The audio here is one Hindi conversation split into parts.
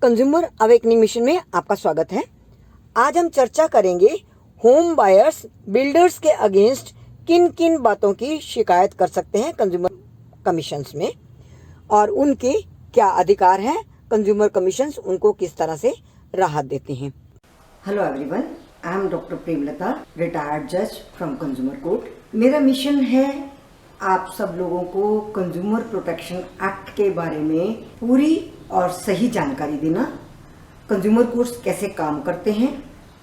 कंज्यूमर अवेकनिंग मिशन में आपका स्वागत है। आज हम चर्चा करेंगे होम बायर्स बिल्डर्स के अगेंस्ट किन किन बातों की शिकायत कर सकते हैं कंज्यूमर कमीशंस में और उनके क्या अधिकार हैं। कंज्यूमर कमीशंस उनको किस तरह से राहत देते हैं। Hello everyone, I am doctor Premlata, retired जज फ्रॉम कंज्यूमर कोर्ट। मेरा मिशन है आप सब लोगों को कंज्यूमर प्रोटेक्शन एक्ट के बारे में पूरी और सही जानकारी देना। कंज्यूमर कोर्ट्स कैसे काम करते हैं,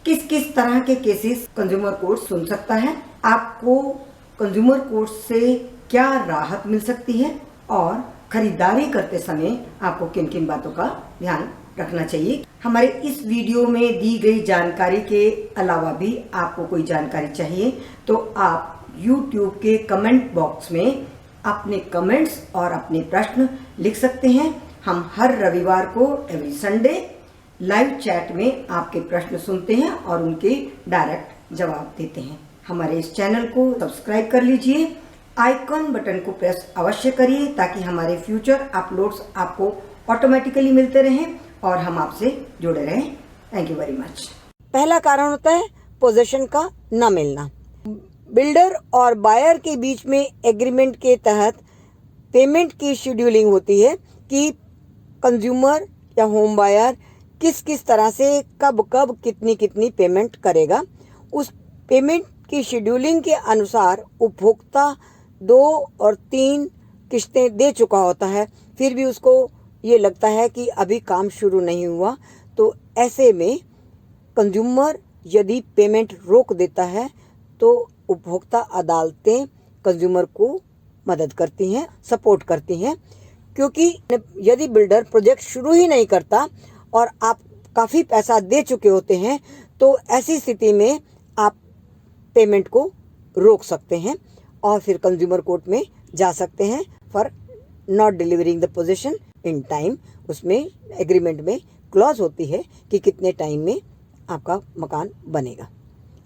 किस किस तरह के केसेस कंज्यूमर कोर्ट सुन सकता है, आपको कंज्यूमर कोर्ट से क्या राहत मिल सकती है और खरीदारी करते समय आपको किन किन बातों का ध्यान रखना चाहिए। हमारे इस वीडियो में दी गई जानकारी के अलावा भी आपको कोई जानकारी चाहिए तो आप YouTube के कमेंट बॉक्स में अपने कमेंट्स और अपने प्रश्न लिख सकते हैं। हम हर रविवार को एवरी संडे लाइव चैट में आपके प्रश्न सुनते हैं और उनके डायरेक्ट जवाब देते हैं। हमारे इस चैनल को सब्सक्राइब कर लीजिए, आइकॉन बटन को प्रेस अवश्य करिए ताकि हमारे फ्यूचर अपलोड्स आपको ऑटोमेटिकली मिलते रहें और हम आपसे जुड़े रहें। Thank you very much. पहला कारण होता है पोजीशन का न मिलना। बिल्डर और बायर के बीच में एग्रीमेंट के तहत पेमेंट की शेड्यूलिंग होती है कि कंज्यूमर या होम बायर किस किस तरह से कब कब कितनी कितनी पेमेंट करेगा। उस पेमेंट की शेड्यूलिंग के अनुसार उपभोक्ता 2 और 3 किस्तें दे चुका होता है, फिर भी उसको ये लगता है कि अभी काम शुरू नहीं हुआ, तो ऐसे में कंज्यूमर यदि पेमेंट रोक देता है तो उपभोक्ता अदालतें कंज्यूमर को मदद करती हैं, सपोर्ट करती हैं। क्योंकि यदि बिल्डर प्रोजेक्ट शुरू ही नहीं करता और आप काफ़ी पैसा दे चुके होते हैं तो ऐसी स्थिति में आप पेमेंट को रोक सकते हैं और फिर कंज्यूमर कोर्ट में जा सकते हैं for not delivering the position in time. उसमें एग्रीमेंट में क्लॉज होती है कि कितने टाइम में आपका मकान बनेगा।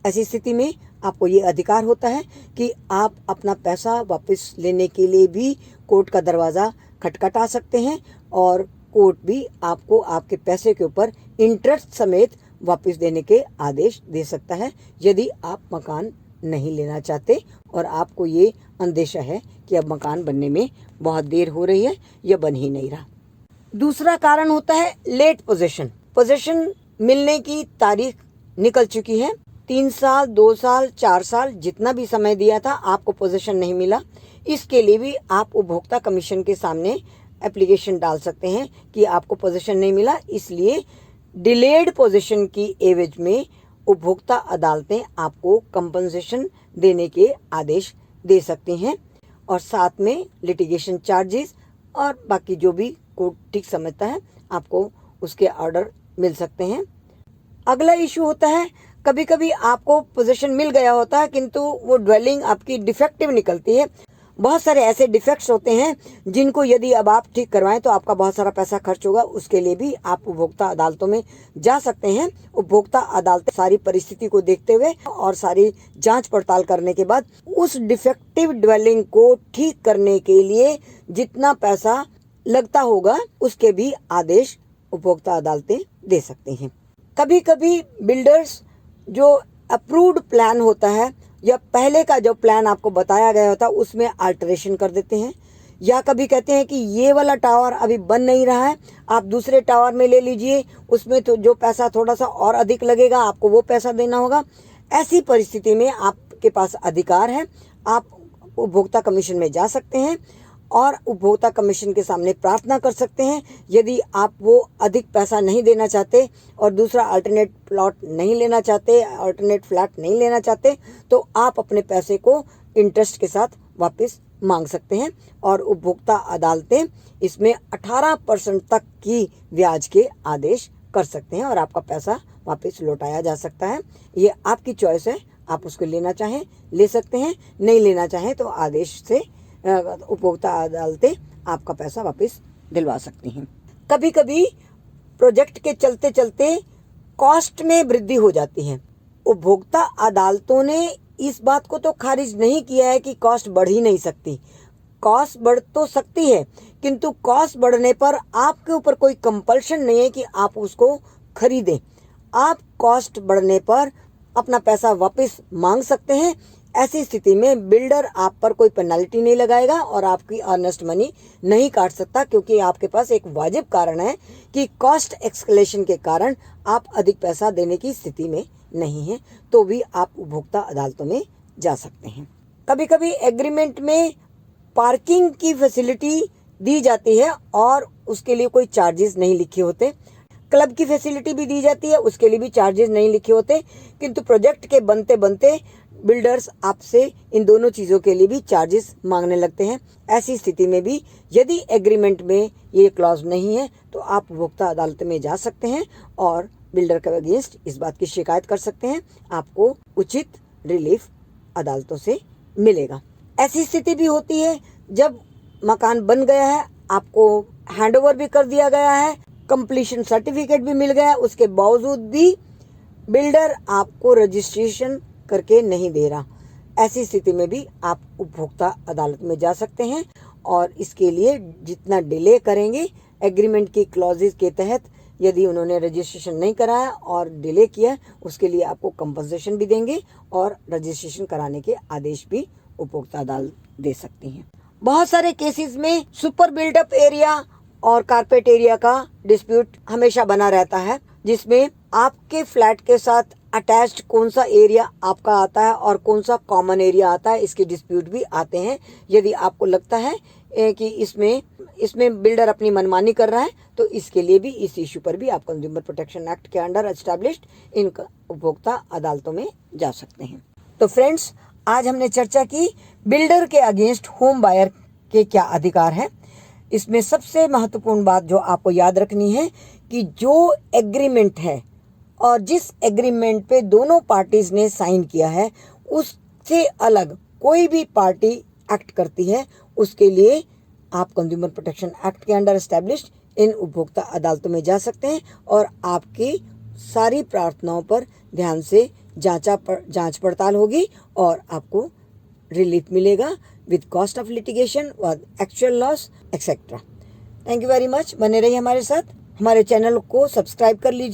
ऐसी स्थिति में आपको ये अधिकार होता है कि आप अपना पैसा वापस लेने के लिए भी कोर्ट का दरवाज़ा खटखटा सकते हैं और कोर्ट भी आपको आपके पैसे के ऊपर इंटरेस्ट समेत वापस देने के आदेश दे सकता है यदि आप मकान नहीं लेना चाहते और आपको ये अंदेशा है कि अब मकान बनने में बहुत देर हो रही है या बन ही नहीं रहा। दूसरा कारण होता है लेट पोजीशन। पोजीशन मिलने की तारीख निकल चुकी है, 3 साल 2 साल 4 साल जितना भी समय दिया था आपको पोजीशन नहीं मिला। इसके लिए भी आप उपभोक्ता कमीशन के सामने एप्लीकेशन डाल सकते हैं कि आपको पोजीशन नहीं मिला, इसलिए डिलेड पोजीशन की एवज में उपभोक्ता अदालतें आपको कंपनसेशन देने के आदेश दे सकती हैं और साथ में लिटिगेशन चार्जेस और बाकी जो भी कोर्ट ठीक समझता है आपको उसके ऑर्डर मिल सकते हैं। अगला इशू होता है कभी कभी आपको पोजीशन मिल गया होता है किंतु वो ड्वेलिंग आपकी डिफेक्टिव निकलती है। बहुत सारे ऐसे डिफेक्ट्स होते हैं जिनको यदि अब आप ठीक करवाएं तो आपका बहुत सारा पैसा खर्च होगा। उसके लिए भी आप उपभोक्ता अदालतों में जा सकते हैं। उपभोक्ता अदालतें सारी परिस्थिति को देखते हुए और सारी जांच पड़ताल करने के बाद उस डिफेक्टिव ड्वेलिंग को ठीक करने के लिए जितना पैसा लगता होगा उसके भी आदेश उपभोक्ता अदालतें दे सकती हैं। कभी कभी बिल्डर्स जो अप्रूव्ड प्लान होता है या पहले का जो प्लान आपको बताया गया होता है उसमें अल्टरेशन कर देते हैं, या कभी कहते हैं कि ये वाला टावर अभी बन नहीं रहा है, आप दूसरे टावर में ले लीजिए, उसमें तो जो पैसा थोड़ा सा और अधिक लगेगा आपको वो पैसा देना होगा। ऐसी परिस्थिति में आपके पास अधिकार है, आप उपभोक्ता कमीशन में जा सकते हैं और उपभोक्ता कमीशन के सामने प्रार्थना कर सकते हैं। यदि आप वो अधिक पैसा नहीं देना चाहते और दूसरा अल्टरनेट प्लॉट नहीं लेना चाहते, अल्टरनेट फ्लैट नहीं लेना चाहते, तो आप अपने पैसे को इंटरेस्ट के साथ वापस मांग सकते हैं और उपभोक्ता अदालतें इसमें 18% तक की ब्याज के आदेश कर सकते हैं और आपका पैसा वापस लौटाया जा सकता है। ये आपकी चॉइस है, आप उसको लेना चाहें ले सकते हैं, नहीं लेना चाहें तो आदेश से उपभोक्ता अदालतें आपका पैसा वापस दिलवा सकती हैं। कभी कभी प्रोजेक्ट के चलते चलते कॉस्ट में वृद्धि हो जाती है। उपभोक्ता अदालतों ने इस बात को तो खारिज नहीं किया है कि कॉस्ट बढ़ ही नहीं सकती। कॉस्ट बढ़ तो सकती है किंतु कॉस्ट बढ़ने पर आपके ऊपर कोई कंपल्शन नहीं है कि आप उसको खरीदें। आप कॉस्ट बढ़ने पर अपना पैसा वापस मांग सकते हैं। ऐसी स्थिति में बिल्डर आप पर कोई पेनल्टी नहीं लगाएगा और आपकी अर्नेस्ट मनी नहीं काट सकता, क्योंकि आपके पास एक वाजिब कारण है कि कॉस्ट एक्सकलेशन के कारण आप अधिक पैसा देने की स्थिति में नहीं है, तो भी आप उपभोक्ता अदालतों में जा सकते हैं। कभी कभी एग्रीमेंट में पार्किंग की फैसिलिटी दी जाती है और उसके लिए कोई चार्जेस नहीं लिखे होते। क्लब की फैसिलिटी भी दी जाती है, उसके लिए भी चार्जेस नहीं लिखे होते, किंतु प्रोजेक्ट के बनते बनते बिल्डर्स आपसे इन दोनों चीज़ों के लिए भी चार्जेस मांगने लगते हैं। ऐसी स्थिति में भी यदि एग्रीमेंट में ये क्लॉज नहीं है तो आप उपभोक्ता अदालत में जा सकते हैं और बिल्डर के अगेंस्ट इस बात की शिकायत कर सकते हैं। आपको उचित रिलीफ अदालतों से मिलेगा। ऐसी स्थिति भी होती है जब मकान बन गया है, आपको हैंडओवर भी कर दिया गया है, कंप्लीशन सर्टिफिकेट भी मिल गया है, उसके बावजूद भी बिल्डर आपको रजिस्ट्रेशन करके नहीं दे रहा। ऐसी स्थिति में भी आप उपभोक्ता अदालत में जा सकते हैं और इसके लिए जितना डिले करेंगे एग्रीमेंट की क्लॉजेज के तहत, यदि उन्होंने रजिस्ट्रेशन नहीं कराया और डिले किया, उसके लिए आपको कंपनसेशन भी देंगे और रजिस्ट्रेशन कराने के आदेश भी उपभोक्ता अदालत दे सकती हैं। बहुत सारे केसेस में सुपर बिल्डअप एरिया और कारपेट एरिया का डिस्प्यूट हमेशा बना रहता है, जिसमें आपके फ्लैट के साथ अटैच्ड कौन सा एरिया आपका आता है और कौन सा कॉमन एरिया आता है, इसके डिस्प्यूट भी आते हैं। यदि आपको लगता है कि इसमें बिल्डर अपनी मनमानी कर रहा है तो इसके लिए भी, इस इशू पर भी आप कंज्यूमर प्रोटेक्शन एक्ट के अंडर एस्टैब्लिश्ड इन उपभोक्ता अदालतों में जा सकते हैं। तो फ्रेंड्स, आज हमने चर्चा की बिल्डर के अगेंस्ट होम बायर के क्या अधिकार हैं। इसमें सबसे महत्वपूर्ण बात जो आपको याद रखनी है कि जो एग्रीमेंट है और जिस एग्रीमेंट पे दोनों पार्टीज ने साइन किया है, उससे अलग कोई भी पार्टी एक्ट करती है, उसके लिए आप कंज्यूमर प्रोटेक्शन एक्ट के अंडर एस्टैब्लिश्ड इन उपभोक्ता अदालतों में जा सकते हैं और आपकी सारी प्रार्थनाओं पर ध्यान से जांच पड़ताल होगी और आपको रिलीफ मिलेगा विद कॉस्ट ऑफ लिटिगेशन और actual loss etcetera. Thank you very much. बने रहिए हमारे साथ। हमारे चैनल को सब्सक्राइब कर लीजिए।